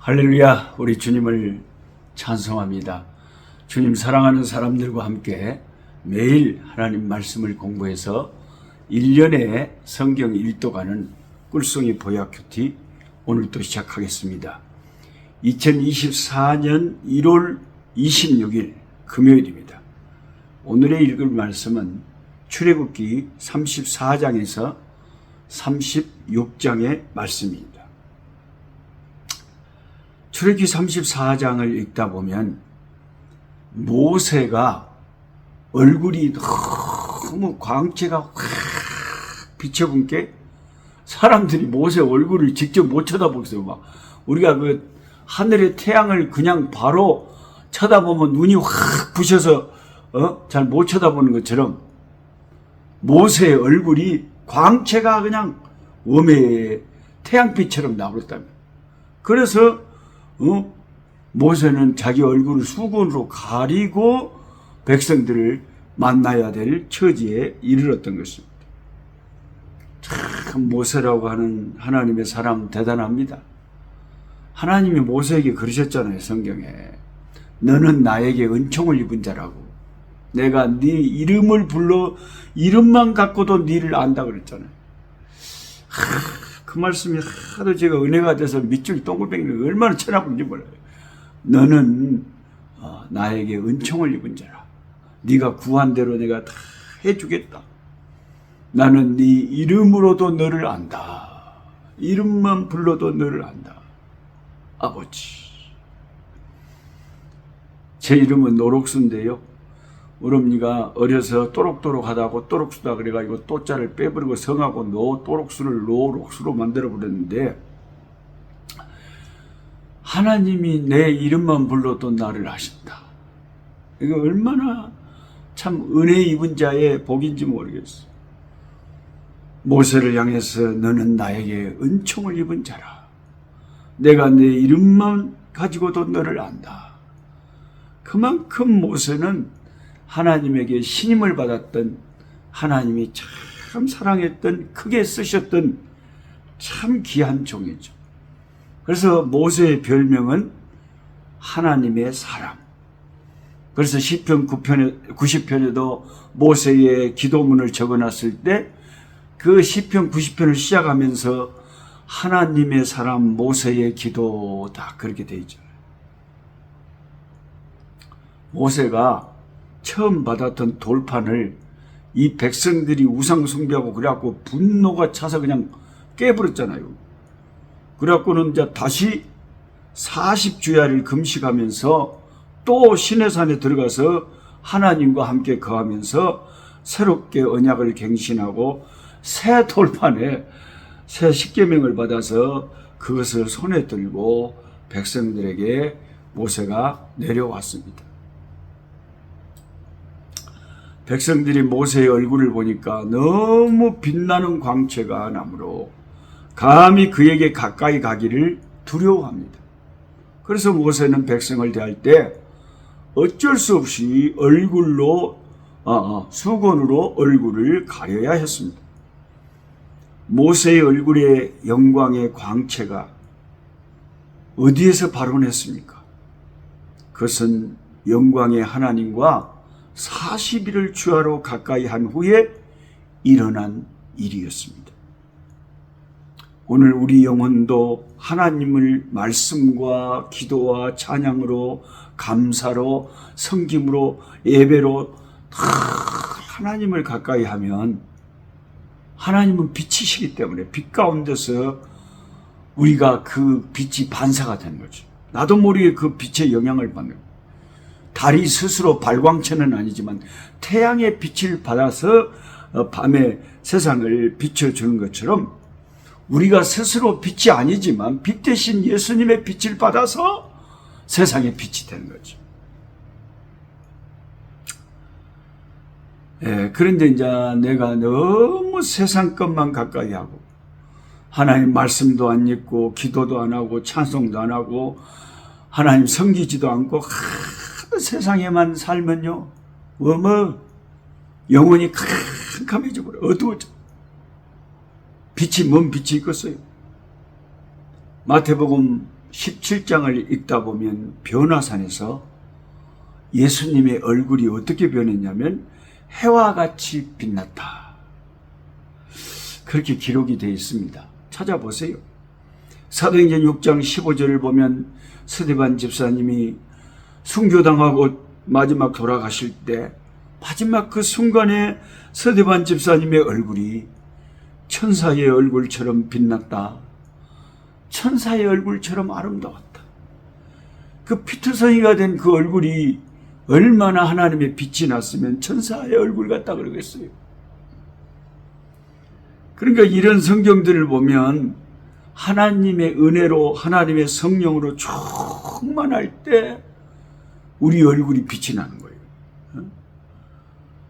할렐루야, 우리 주님을 찬송합니다. 주님 사랑하는 사람들과 함께 매일 하나님 말씀을 공부해서 1년에 성경 일도가는 꿀송이 보약 큐티 오늘도 시작하겠습니다. 2024년 1월 26일 금요일입니다. 오늘의 읽을 말씀은 출애굽기 34장에서 36장의 말씀입니다. 출애굽기 34장을 읽다 보면 모세가 얼굴이 너무 광채가 확 비춰본 게 사람들이 모세 얼굴을 직접 못 쳐다보겠어요. 막 우리가 그 하늘의 태양을 그냥 바로 쳐다보면 눈이 확 부셔서 잘 못 쳐다보는 것처럼 모세의 얼굴이 광채가 그냥 웜의 태양빛처럼 나버렸다며. 그래서 모세는 자기 얼굴을 수건으로 가리고 백성들을 만나야 될 처지에 이르렀던 것입니다. 참 모세라고 하는 하나님의 사람 대단합니다. 하나님이 모세에게 그러셨잖아요. 성경에 너는 나에게 은총을 입은 자라고, 내가 네 이름을 불러 이름만 갖고도 네를 안다 그랬잖아요. 그 말씀이 하도 제가 은혜가 돼서 밑줄 동글뱅이를 얼마나 쳐다보는지 몰라요. 너는 나에게 은총을 입은 자라. 네가 구한 대로 내가 다 해주겠다. 나는 네 이름으로도 너를 안다. 이름만 불러도 너를 안다. 아버지. 제 이름은 노록수인데요. 우럼니가 어려서 또록또록 하다고 또록수다 그래가지고 또자를 빼버리고 성하고 또록수를 노록수로 만들어버렸는데, 하나님이 내 이름만 불러도 나를 아신다. 이거 얼마나 참 은혜 입은 자의 복인지 모르겠어. 모세를 향해서 너는 나에게 은총을 입은 자라. 내가 내 이름만 가지고도 너를 안다. 그만큼 모세는 하나님에게 신임을 받았던, 하나님이 참 사랑했던, 크게 쓰셨던 참 귀한 종이죠. 그래서 모세의 별명은 하나님의 사람. 그래서 시편 90편에도 모세의 기도문을 적어놨을 때 그 시편 90편을 시작하면서 하나님의 사람 모세의 기도다 그렇게 되어 있잖아요. 모세가 처음 받았던 돌판을 이 백성들이 우상 숭배하고 그래갖고 분노가 차서 그냥 깨버렸잖아요. 그래갖고는 이제 다시 40주야를 금식하면서 또 시내산에 들어가서 하나님과 함께 거하면서 새롭게 언약을 갱신하고 새 돌판에 새 십계명을 받아서 그것을 손에 들고 백성들에게 모세가 내려왔습니다. 백성들이 모세의 얼굴을 보니까 너무 빛나는 광채가 나므로 감히 그에게 가까이 가기를 두려워합니다. 그래서 모세는 백성을 대할 때 어쩔 수 없이 수건으로 얼굴을 가려야 했습니다. 모세의 얼굴의 영광의 광채가 어디에서 발원했습니까? 그것은 영광의 하나님과 40일을 주하로 가까이 한 후에 일어난 일이었습니다. 오늘 우리 영혼도 하나님을 말씀과 기도와 찬양으로, 감사로, 섬김으로, 예배로 하나님을 가까이 하면, 하나님은 빛이시기 때문에 빛 가운데서 우리가 그 빛이 반사가 되는 거죠. 나도 모르게 그 빛의 영향을 받는 거예요. 달이 스스로 발광체는 아니지만 태양의 빛을 받아서 밤에 세상을 비춰주는 것처럼 우리가 스스로 빛이 아니지만 빛 대신 예수님의 빛을 받아서 세상의 빛이 되는 거죠. 그런데 이제 내가 너무 세상 것만 가까이 하고 하나님 말씀도 안 읽고 기도도 안 하고 찬송도 안 하고 하나님 섬기지도 않고 세상에만 살면요, 영혼이 캄캄해져 버려. 어두워져. 빛이 뭔 빛이 있겠어요? 마태복음 17장을 읽다 보면 변화산에서 예수님의 얼굴이 어떻게 변했냐면 해와 같이 빛났다. 그렇게 기록이 되어 있습니다. 찾아보세요. 사도행전 6장 15절을 보면 스데반 집사님이 순교당하고 마지막 돌아가실 때 마지막 그 순간에 스데반 집사님의 얼굴이 천사의 얼굴처럼 빛났다. 천사의 얼굴처럼 아름다웠다. 그 피투성이가 된 그 얼굴이 얼마나 하나님의 빛이 났으면 천사의 얼굴 같다 그러겠어요. 그러니까 이런 성경들을 보면 하나님의 은혜로 하나님의 성령으로 충만할 때 우리 얼굴이 빛이 나는 거예요.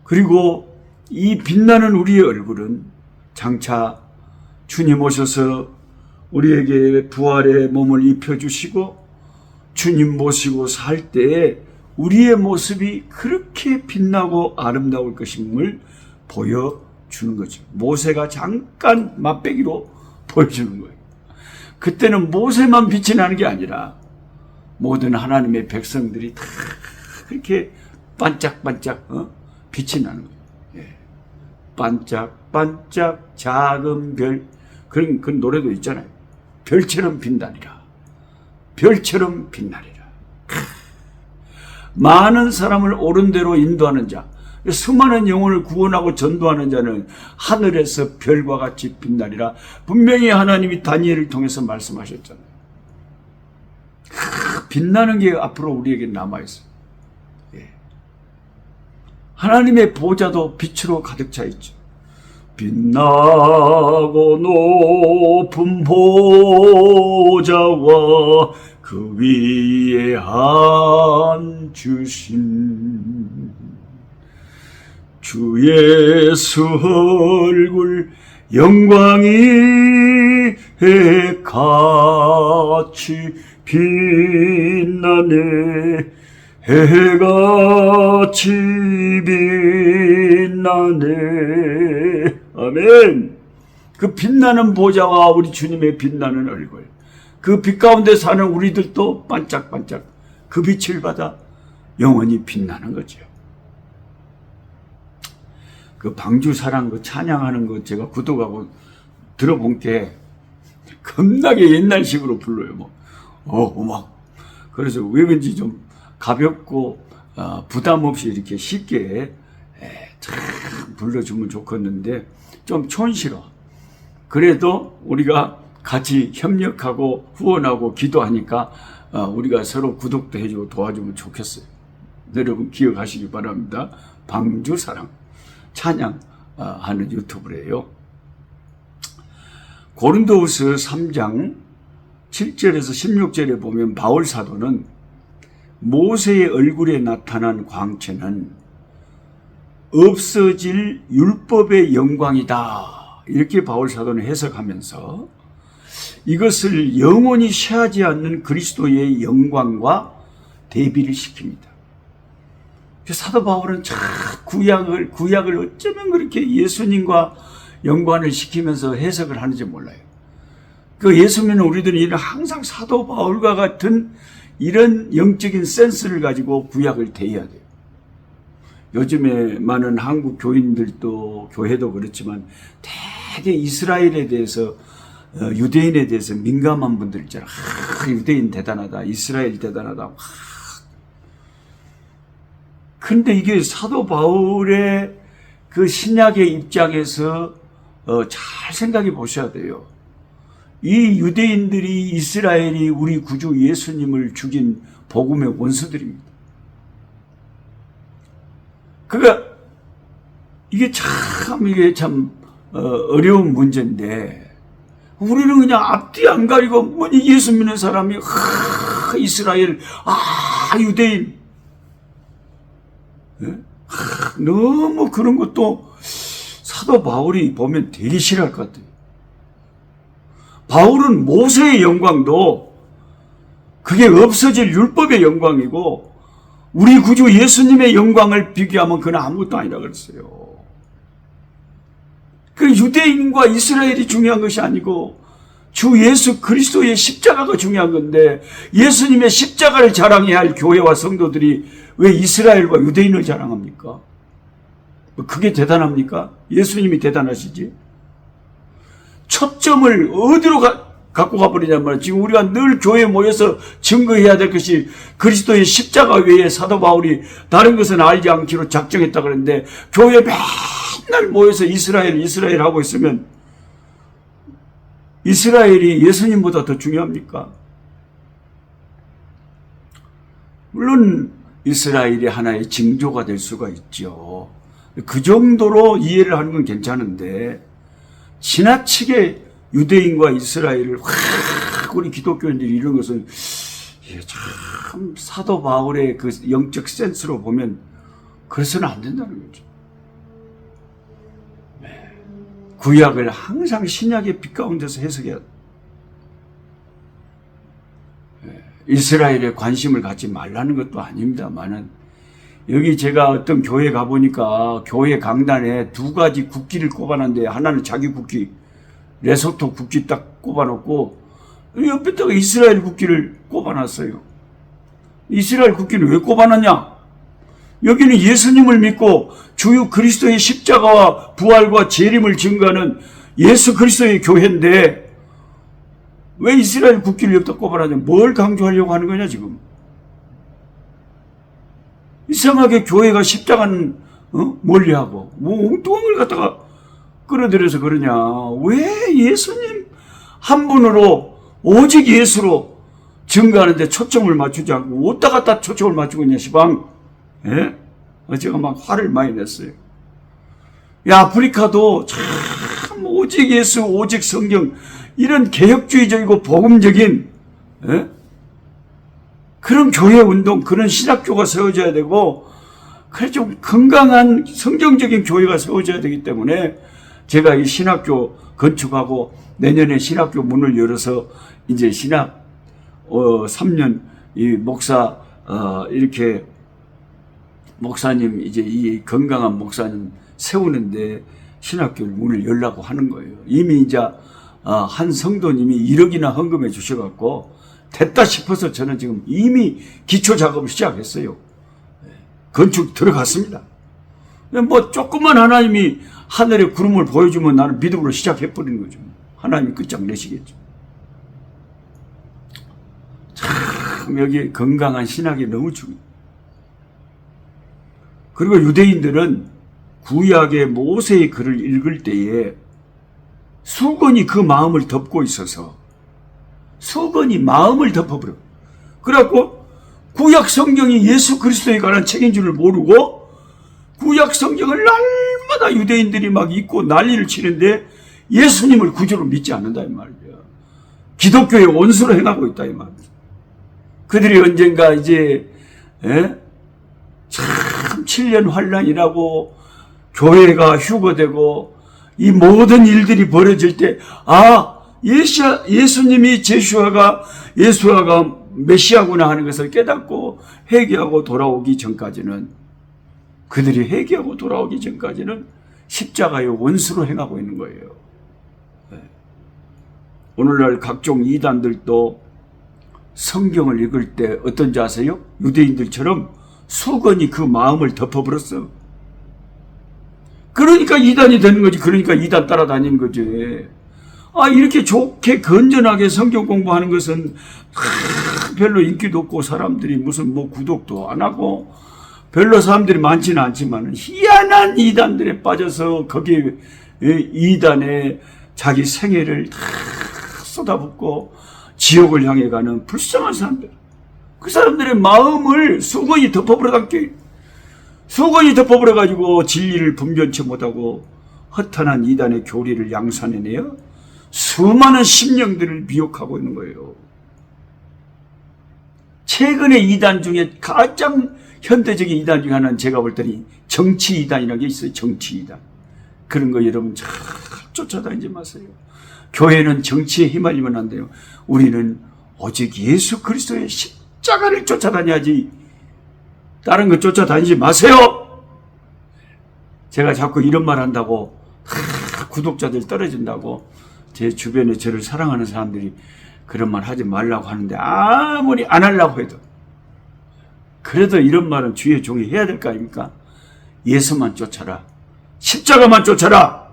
그리고 이 빛나는 우리의 얼굴은 장차 주님 오셔서 우리에게 부활의 몸을 입혀주시고 주님 모시고 살 때에 우리의 모습이 그렇게 빛나고 아름다울 것임을 보여주는 거죠. 모세가 잠깐 맛배기로 보여주는 거예요. 그때는 모세만 빛이 나는 게 아니라 모든 하나님의 백성들이 다 그렇게 반짝반짝 빛이 나는 거예요. 예. 반짝반짝 작은 별, 그런 노래도 있잖아요. 별처럼 빛나리라. 별처럼 빛나리라. 많은 사람을 옳은 대로 인도하는 자, 수많은 영혼을 구원하고 전도하는 자는 하늘에서 별과 같이 빛나리라. 분명히 하나님이 다니엘을 통해서 말씀하셨잖아요. 빛나는 게 앞으로 우리에게 남아있어요. 예. 하나님의 보좌도 빛으로 가득 차 있죠. 빛나고 높은 보좌와 그 위에 앉으신 주 예수 얼굴 영광이 해같이 빛나네. 해같이 빛나네. 아멘. 그 빛나는 보좌와 우리 주님의 빛나는 얼굴, 그 빛 가운데 사는 우리들도 반짝반짝 그 빛을 받아 영원히 빛나는 거죠. 그 방주사랑 그 찬양하는 거 제가 구독하고 들어본 게 겁나게 옛날식으로 불러요. 막 그래서 왜 그런지 좀 가볍고 부담 없이 이렇게 쉽게 참 불러주면 좋겠는데 좀 촌스러워. 그래도 우리가 같이 협력하고 후원하고 기도하니까 우리가 서로 구독도 해주고 도와주면 좋겠어요. 여러분 기억하시기 바랍니다. 방주사랑 찬양하는 유튜브래요. 고린도후서 3장 7절에서 16절에 보면 바울 사도는 모세의 얼굴에 나타난 광채는 없어질 율법의 영광이다. 이렇게 바울 사도는 해석하면서 이것을 영원히 쇠하지 않는 그리스도의 영광과 대비를 시킵니다. 사도 바울은 참 구약을 어쩌면 그렇게 예수님과 연관을 시키면서 해석을 하는지 몰라요. 그 예수 믿는 우리들은 항상 사도 바울과 같은 이런 영적인 센스를 가지고 구약을 대해야 돼요. 요즘에 많은 한국 교인들도 교회도 그렇지만 되게 이스라엘에 대해서 유대인에 대해서 민감한 분들 있잖아요. 유대인 대단하다, 이스라엘 대단하다. 근데 이게 사도 바울의 그 신약의 입장에서 잘 생각해 보셔야 돼요. 이 유대인들이 이스라엘이 우리 구주 예수님을 죽인 복음의 원수들입니다. 그러니까 이게 참 어려운 문제인데 우리는 그냥 앞뒤 안 가리고 예수 믿는 사람이 이스라엘 유대인 너무 그런 것도 사도 바울이 보면 되게 싫어할 것 같아요. 바울은 모세의 영광도 그게 없어질 율법의 영광이고 우리 구주 예수님의 영광을 비교하면 그건 아무것도 아니라 그랬어요. 그 유대인과 이스라엘이 중요한 것이 아니고 주 예수 그리스도의 십자가가 중요한 건데 예수님의 십자가를 자랑해야 할 교회와 성도들이 왜 이스라엘과 유대인을 자랑합니까? 그게 대단합니까? 예수님이 대단하시지. 초점을 어디로 갖고 가버리냔 말이야. 지금 우리가 늘 교회에 모여서 증거해야 될 것이 그리스도의 십자가 외에 사도 바울이 다른 것은 알지 않기로 작정했다 그랬는데 교회에 맨날 모여서 이스라엘 하고 있으면 이스라엘이 예수님보다 더 중요합니까? 물론 이스라엘이 하나의 징조가 될 수가 있죠. 그 정도로 이해를 하는 건 괜찮은데 지나치게 유대인과 이스라엘을 확 우리 기독교인들이 이런 것은 참 사도 바울의 그 영적 센스로 보면 그래서는 안 된다는 거죠. 구약을 항상 신약의 빛 가운데서 해석해야 돼. 이스라엘에 관심을 갖지 말라는 것도 아닙니다만은 여기 제가 어떤 교회 가보니까 교회 강단에 두 가지 국기를 꼽아놨는데 하나는 자기 국기 레소토 국기 딱 꼽아놓고 옆에다가 이스라엘 국기를 꼽아놨어요. 이스라엘 국기는 왜 꼽아놨냐? 여기는 예수님을 믿고 주 그리스도의 십자가와 부활과 재림을 증거하는 예수 그리스도의 교회인데 왜 이스라엘 국기를 여기다 꼽아놨냐? 뭘 강조하려고 하는 거냐 지금? 이상하게 교회가 십자가는 멀리하고 뭐 엉뚱한 걸 갖다가 끌어들여서 그러냐? 왜 예수님 한 분으로 오직 예수로 증거하는데 초점을 맞추지 않고 어디다 갖다 초점을 맞추고 있냐 시방? 예? 제가 막 화를 많이 냈어요. 아프리카도 참 오직 예수, 오직 성경 이런 개혁주의적이고 복음적인 그런 교회 운동, 그런 신학교가 세워져야 되고 그래 좀 건강한 성경적인 교회가 세워져야 되기 때문에 제가 이 신학교 건축하고 내년에 신학교 문을 열어서 이제 신학 3년 이 목사 이렇게 목사님 이제 이 건강한 목사님 세우는데 신학교를 문을 열라고 하는 거예요. 이미 이제 한 성도님이 1억이나 헌금해 주셔갖고 됐다 싶어서 저는 지금 이미 기초 작업을 시작했어요. 건축 들어갔습니다. 뭐 조금만 하나님이 하늘의 구름을 보여주면 나는 믿음으로 시작해버리는 거죠. 하나님이 끝장내시겠죠. 참 여기 건강한 신학이 너무 중요해요. 그리고 유대인들은 구약의 모세의 글을 읽을 때에 수건이 그 마음을 덮고 있어서 수건이 마음을 덮어버려. 그래갖고 구약 성경이 예수 그리스도에 관한 책인 줄을 모르고 구약 성경을 날마다 유대인들이 막 읽고 난리를 치는데 예수님을 구주로 믿지 않는다 이 말이야. 기독교의 원수로 행하고 있다 이 말이야. 그들이 언젠가 이제 참 7년 환란이라고 교회가 휴거되고 이 모든 일들이 벌어질 때 예수님이 예수아가 메시아구나 하는 것을 깨닫고 회개하고 돌아오기 전까지는 그들이 회개하고 돌아오기 전까지는 십자가의 원수로 행하고 있는 거예요. 오늘날 각종 이단들도 성경을 읽을 때 어떤지 아세요? 유대인들처럼 수건이 그 마음을 덮어버렸어. 그러니까 이단이 되는 거지. 그러니까 이단 따라다니는 거지. 이렇게 좋게 건전하게 성경 공부하는 것은 별로 인기도 없고 사람들이 무슨 뭐 구독도 안 하고 별로 사람들이 많지는 않지만 희한한 이단들에 빠져서 거기에 이단에 자기 생애를 다 쏟아붓고 지옥을 향해 가는 불쌍한 사람들. 그 사람들의 마음을 수건이 덮어버려갖게 수건이 덮어버려가지고 진리를 분변치 못하고 허탄한 이단의 교리를 양산해내어 수많은 심령들을 미혹하고 있는 거예요. 최근에 이단 중에 가장 현대적인 이단 중에 하나는 제가 볼 때는 정치 이단이라는 게 있어요. 정치 이단. 그런 거 여러분 잘 쫓아다니지 마세요. 교회는 정치에 휘말리면 안 돼요. 우리는 오직 예수 그리스도의 십자가를 쫓아다녀야지 다른 거 쫓아다니지 마세요. 제가 자꾸 이런 말 한다고 구독자들 떨어진다고 제 주변에 저를 사랑하는 사람들이 그런 말 하지 말라고 하는데 아무리 안 하려고 해도 그래도 이런 말은 주의 종이 해야 될 거 아닙니까? 예수만 쫓아라. 십자가만 쫓아라.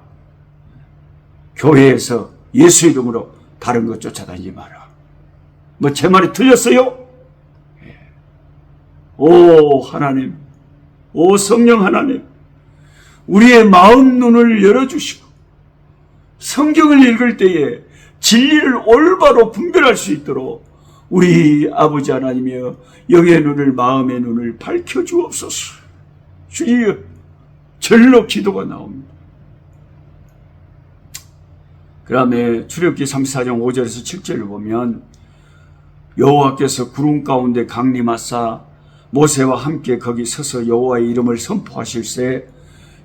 교회에서 예수 이름으로 다른 것 쫓아다니지 마라. 뭐 제 말이 틀렸어요? 오 하나님, 오 성령 하나님, 우리의 마음 눈을 열어주시고 성경을 읽을 때에 진리를 올바로 분별할 수 있도록 우리 아버지 하나님이여 영의 눈을, 마음의 눈을 밝혀주옵소서. 주여, 절로 기도가 나옵니다. 그 다음에 출애굽기 34장 5절에서 7절을 보면 여호와께서 구름 가운데 강림하사 모세와 함께 거기 서서 여호와의 이름을 선포하실세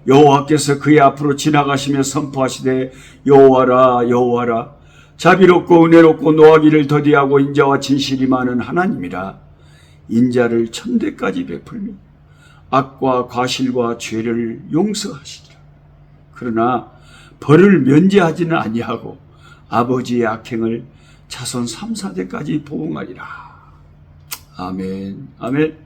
여호와께서 그의 앞으로 지나가시며 선포하시되 여호와라 여호와라 자비롭고 은혜롭고 노하기를 더디하고 인자와 진실이 많은 하나님이라 인자를 천대까지 베풀며 악과 과실과 죄를 용서하시리라. 그러나 벌을 면제하지는 아니하고 아버지의 악행을 자손 3, 4대까지 보응하리라. 아멘. 아멘.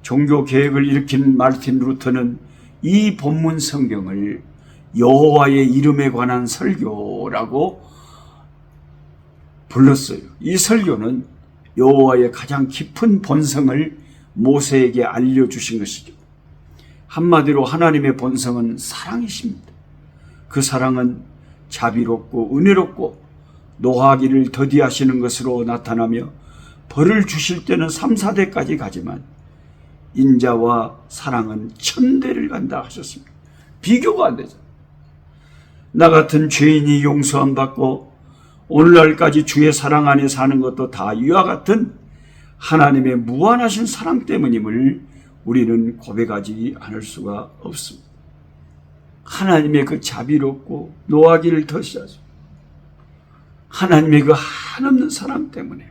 종교 개혁을 일으킨 마르틴 루터는 이 본문 성경을 여호와의 이름에 관한 설교라고 불렀어요. 이 설교는 여호와의 가장 깊은 본성을 모세에게 알려주신 것이죠. 한마디로 하나님의 본성은 사랑이십니다. 그 사랑은 자비롭고 은혜롭고 노하기를 더디하시는 것으로 나타나며 벌을 주실 때는 3, 4대까지 가지만 인자와 사랑은 1000대를 간다 하셨습니다. 비교가 안 되죠. 나 같은 죄인이 용서함 받고 오늘날까지 주의 사랑 안에 사는 것도 다 이와 같은 하나님의 무한하신 사랑 때문임을 우리는 고백하지 않을 수가 없습니다. 하나님의 그 자비롭고 노하기를 더시하죠. 하나님의 그 한없는 사랑 때문에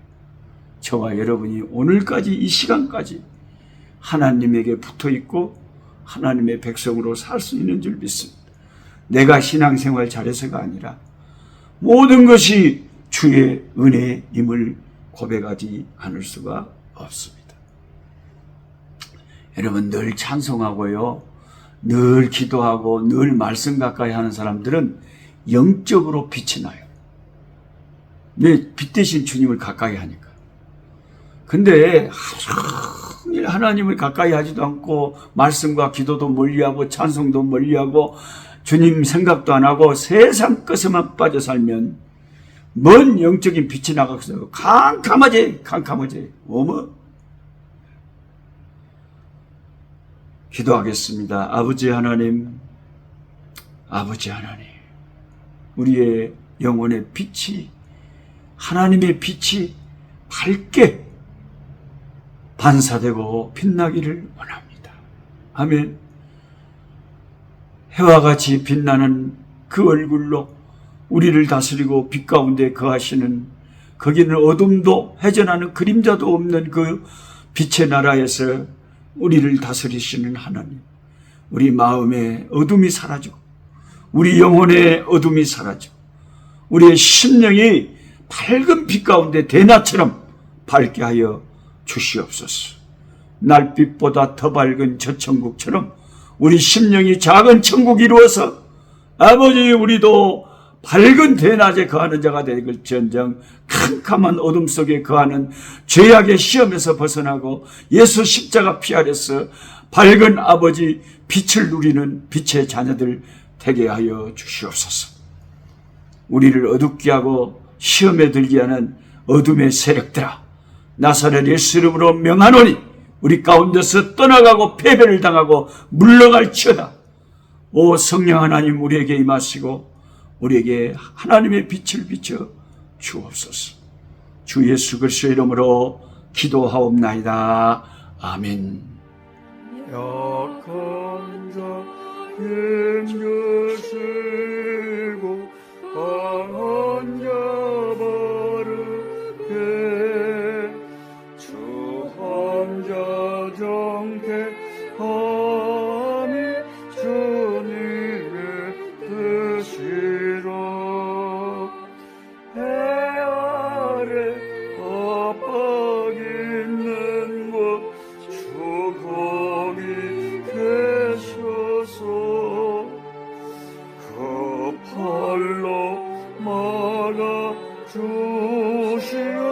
저와 여러분이 오늘까지 이 시간까지 하나님에게 붙어있고 하나님의 백성으로 살 수 있는 줄 믿습니다. 내가 신앙생활 잘해서가 아니라 모든 것이 주의 은혜임을 고백하지 않을 수가 없습니다. 여러분 늘 찬송하고요, 늘 기도하고 늘 말씀 가까이 하는 사람들은 영적으로 빛이 나요. 내 빛 대신 주님을 가까이 하니까. 근데 하루 종일 하나님을 가까이 하지도 않고 말씀과 기도도 멀리하고 찬송도 멀리하고 주님 생각도 안 하고 세상 것에만 빠져 살면 먼 영적인 빛이 나가서 캄캄하지. 어머. 기도하겠습니다. 아버지 하나님, 우리의 영혼의 빛이, 하나님의 빛이 밝게 반사되고 빛나기를 원합니다. 아멘. 해와 같이 빛나는 그 얼굴로 우리를 다스리고 빛 가운데 거하시는, 거기는 어둠도 해전하는 그림자도 없는 그 빛의 나라에서 우리를 다스리시는 하나님, 우리 마음의 어둠이 사라지고 우리 영혼의 어둠이 사라지고 우리의 심령이 밝은 빛 가운데 대낮처럼 밝게 하여 주시옵소서. 날빛보다 더 밝은 저 천국처럼 우리 심령이 작은 천국이 이루어서 아버지 우리도 밝은 대낮에 거하는 자가 되길지언정 캄캄한 어둠 속에 거하는 죄악의 시험에서 벗어나고 예수 십자가 피 아래서 밝은 아버지 빛을 누리는 빛의 자녀들 되게 하여 주시옵소서. 우리를 어둡게 하고 시험에 들게 하는 어둠의 세력들아, 나사렛 예수 이름으로 명하노니 우리 가운데서 떠나가고 패배를 당하고 물러갈지어다. 오 성령 하나님, 우리에게 임하시고 우리에게 하나님의 빛을 비춰 주옵소서. 주 예수 그리스도의 이름으로 기도하옵나이다. 아멘. 약한 자 힘주시고 강한 자 바르게 주한 자 정케하니 주님의 뜻이라. 주시옵소서.